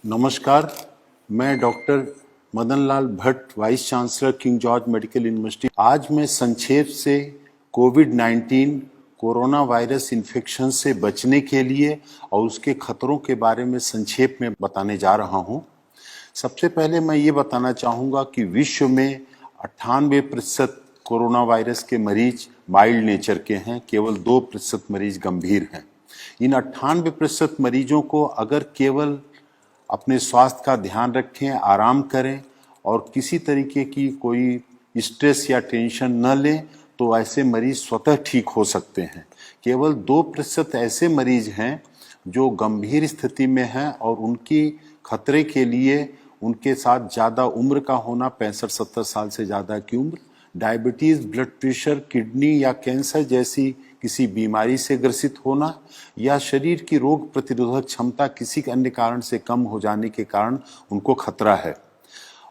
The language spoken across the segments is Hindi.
नमस्कार, मैं doctor Madan Lal Bhatt, vice chancellor King George medical university. आज मैं संक्षेप से कोविड-19 कोरोना वायरस इन्फेक्शन से बचने के लिए और उसके खतरों के बारे में संक्षेप में बताने जा रहा हूँ। सबसे पहले मैं ये बताना चाहूँगा कि विश्व में 98% कोरोना वायरस के मरीज माइल्ड नेचर के हैं, केवल 2% मरीज गंभीर हैं। इन 98% मरीजों को अगर केवल अपने स्वास्थ्य का ध्यान रखें, आराम करें और किसी तरीके की कोई स्ट्रेस या टेंशन न लें तो ऐसे मरीज स्वतः ठीक हो सकते हैं। केवल 2% ऐसे मरीज हैं जो गंभीर स्थिति में हैं और उनकी खतरे के लिए उनके साथ ज़्यादा उम्र का होना, 65-70 साल से ज़्यादा की उम्र, डायबिटीज़, ब्लड प्रेशर, किडनी या कैंसर जैसी किसी बीमारी से ग्रसित होना या शरीर की रोग प्रतिरोधक क्षमता किसी अन्य कारण से कम हो जाने के कारण उनको खतरा है।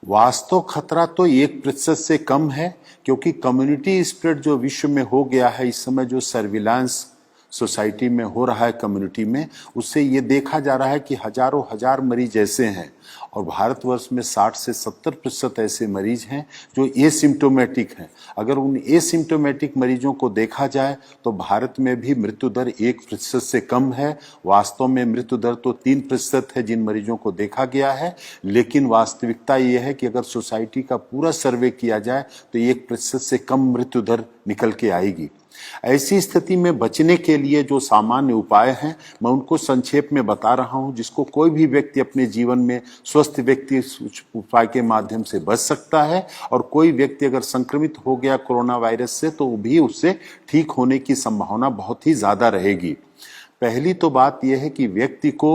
वास्तव खतरा तो 1% से कम है, क्योंकि कम्युनिटी स्प्रेड जो विश्व में हो गया है इस समय, जो सर्विलांस सोसाइटी में हो रहा है कम्युनिटी में, उससे ये देखा जा रहा है कि हजारों हजार मरीज ऐसे हैं और भारतवर्ष में 60 से 70% ऐसे मरीज हैं जो एसिम्टोमेटिक हैं। अगर उन एसिम्टोमेटिक मरीजों को देखा जाए तो भारत में भी मृत्यु दर 1% से कम है। वास्तव में मृत्यु दर तो 3% है जिन मरीजों को देखा गया है, लेकिन वास्तविकता ये है कि अगर सोसाइटी का पूरा सर्वे किया जाए तो 1% से कम मृत्यु दर निकल के आएगी। ऐसी स्थिति में बचने के लिए जो सामान्य उपाय हैं मैं उनको संक्षेप में बता रहा हूं, जिसको कोई भी व्यक्ति अपने जीवन में स्वस्थ व्यक्ति उपाय के माध्यम से बच सकता है। और कोई व्यक्ति अगर संक्रमित हो गया कोरोना वायरस से तो भी उससे ठीक होने की संभावना बहुत ही ज्यादा रहेगी। पहली तो बात यह है कि व्यक्ति को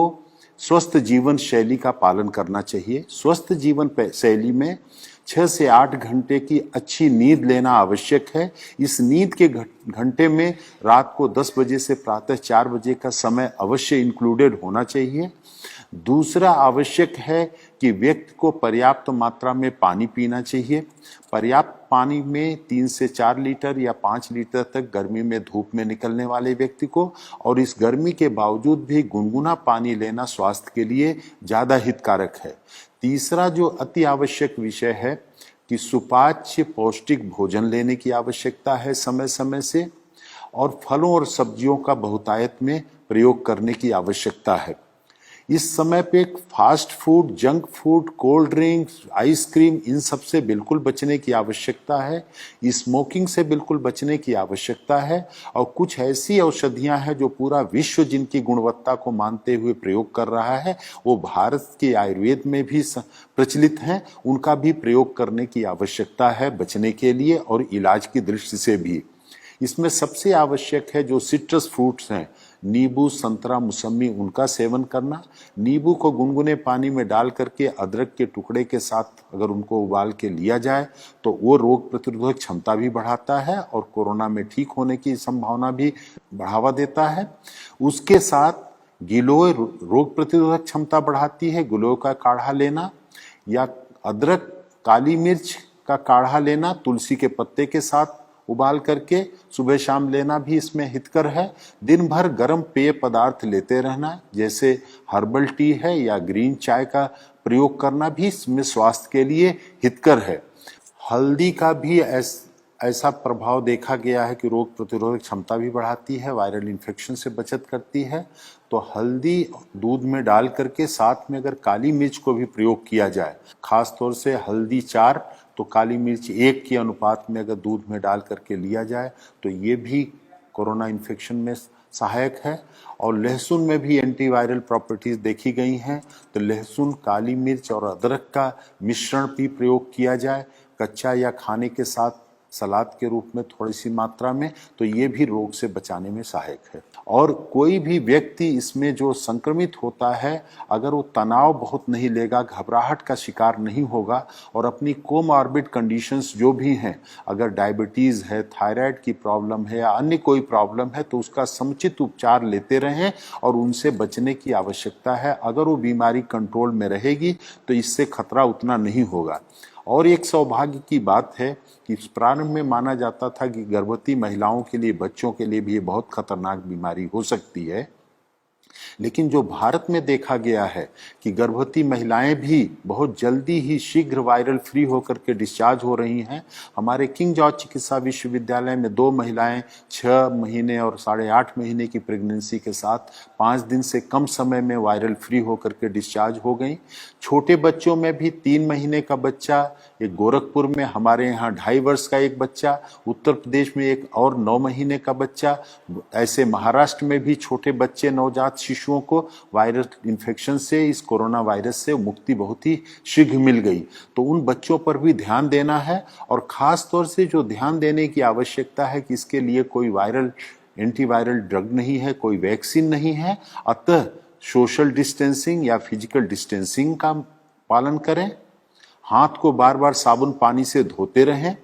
स्वस्थ जीवन शैली का पालन करना चाहिए। स्वस्थ जीवन शैली में 6 से 8 घंटे की अच्छी नींद लेना आवश्यक है। इस नींद के घंटे में रात को 10 बजे से प्रातः 4 बजे का समय अवश्य इंक्लूडेड होना चाहिए। दूसरा आवश्यक है कि व्यक्ति को पर्याप्त मात्रा में पानी पीना चाहिए। पर्याप्त पानी में 3 से 4 लीटर या 5 लीटर तक गर्मी में धूप में निकलने वाले व्यक्ति को, और इस गर्मी के बावजूद भी गुनगुना पानी लेना स्वास्थ्य के लिए ज़्यादा हितकारक है। तीसरा जो अति आवश्यक विषय है कि सुपाच्य पौष्टिक भोजन लेने की आवश्यकता है समय समय से, और फलों और सब्जियों का बहुतायत में प्रयोग करने की आवश्यकता है। इस समय पे fast food, junk food, cold drinks, ice cream, इन सब से बिल्कुल बचने की आवश्यकता है। स्मोकिंग से बिल्कुल बचने की आवश्यकता है। और कुछ ऐसी औषधियां हैं जो पूरा विश्व जिनकी गुणवत्ता को मानते हुए प्रयोग कर रहा है, वो भारत के आयुर्वेद में भी प्रचलित हैं, उनका भी प्रयोग करने की आवश्यकता है बचने के लिए और इलाज की दृष्टि से भी। इसमें सबसे आवश्यक है जो सिट्रस फ्रूट्स हैं, नींबू, संतरा, मौसमी, उनका सेवन करना। नींबू को गुनगुने पानी में डाल करके अदरक के टुकड़े के साथ अगर उनको उबाल के लिया जाए तो वो रोग प्रतिरोधक क्षमता भी बढ़ाता है और कोरोना में ठीक होने की संभावना भी बढ़ावा देता है। उसके साथ गिलोय रोग प्रतिरोधक क्षमता बढ़ाती है। गिलोय का काढ़ा लेना या अदरक, काली मिर्च का काढ़ा लेना तुलसी के पत्ते के साथ उबाल करके सुबह शाम लेना भी इसमें हितकर है। दिन भर गर्म पेय पदार्थ लेते रहना, जैसे हर्बल टी है या ग्रीन चाय का प्रयोग करना भी इसमें स्वास्थ्य के लिए हितकर है। हल्दी का भी ऐसा प्रभाव देखा गया है कि रोग प्रतिरोधक क्षमता भी बढ़ाती है, वायरल इन्फेक्शन से बचत करती है। तो हल्दी दूध में डाल करके साथ में अगर काली मिर्च को भी प्रयोग किया जाए, खास तौर से हल्दी 4 तो काली मिर्च 1 के अनुपात में अगर दूध में डाल करके लिया जाए तो ये भी कोरोना इन्फेक्शन में सहायक है। और लहसुन में भी एंटीवायरल प्रॉपर्टीज देखी गई हैं, तो लहसुन, काली मिर्च और अदरक का मिश्रण भी प्रयोग किया जाए कच्चा या खाने के साथ सलाद के रूप में थोड़ी सी मात्रा में, तो ये भी रोग से बचाने में सहायक है। और कोई भी व्यक्ति इसमें जो संक्रमित होता है अगर वो तनाव बहुत नहीं लेगा, घबराहट का शिकार नहीं होगा और अपनी कोमॉर्बिड कंडीशंस जो भी हैं, अगर डायबिटीज़ है, थायराइड की प्रॉब्लम है या अन्य कोई प्रॉब्लम है, तो उसका समुचित उपचार लेते रहें और उनसे बचने की आवश्यकता है। अगर वो बीमारी कंट्रोल में रहेगी तो इससे खतरा उतना नहीं होगा। और एक सौभाग्य की बात है कि प्रारंभ में माना जाता था कि गर्भवती महिलाओं के लिए, बच्चों के लिए भी ये बहुत खतरनाक बीमारी हो सकती है, लेकिन जो भारत में देखा गया है कि गर्भवती महिलाएं भी बहुत जल्दी ही शीघ्र वायरल फ्री होकर के डिस्चार्ज हो रही हैं। हमारे किंग जॉर्ज चिकित्सा विश्वविद्यालय में 2 महिलाएं 6 महीने और 8.5 महीने की प्रेगनेंसी के साथ 5 दिन से कम समय में वायरल फ्री होकर के डिस्चार्ज हो गई। छोटे बच्चों में भी 3 महीने का बच्चा, एक गोरखपुर में, हमारे यहाँ 2.5 वर्ष का एक बच्चा, उत्तर प्रदेश में एक और 9 महीने का बच्चा, ऐसे महाराष्ट्र में भी छोटे बच्चे, नवजात शिशुओं को वायरल इन्फेक्शन से, इस कोरोना वायरस से मुक्ति बहुत ही शीघ्र मिल गई। तो उन बच्चों पर भी ध्यान देना है और खास तौर से जो ध्यान देने की आवश्यकता है कि इसके लिए कोई वायरल एंटीवायरल ड्रग नहीं है, कोई वैक्सीन नहीं है, अतः सोशल डिस्टेंसिंग या फिजिकल डिस्टेंसिंग का पालन करें, हाथ को बार बार साबुन पानी से धोते रहें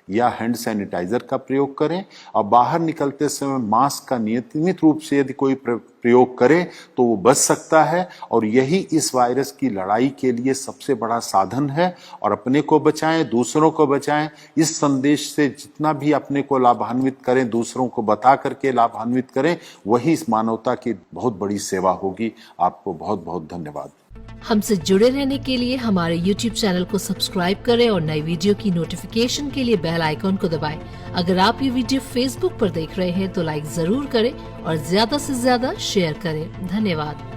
या हैंड सैनिटाइजर का प्रयोग करें और बाहर निकलते समय मास्क का नियमित रूप से यदि कोई प्रयोग करे तो वो बच सकता है। और यही इस वायरस की लड़ाई के लिए सबसे बड़ा साधन है। और अपने को बचाएं, दूसरों को बचाएं। इस संदेश से जितना भी अपने को लाभान्वित करें, दूसरों को बता करके लाभान्वित करें, वही इस मानवता की बहुत बड़ी सेवा होगी। आपको बहुत बहुत धन्यवाद। हमसे जुड़े रहने के लिए हमारे YouTube चैनल को सब्सक्राइब करें और नई वीडियो की नोटिफिकेशन के लिए बेल आइकॉन को दबाएं। अगर आप ये वीडियो Facebook पर देख रहे हैं तो लाइक जरूर करें और ज्यादा से ज्यादा शेयर करें। धन्यवाद।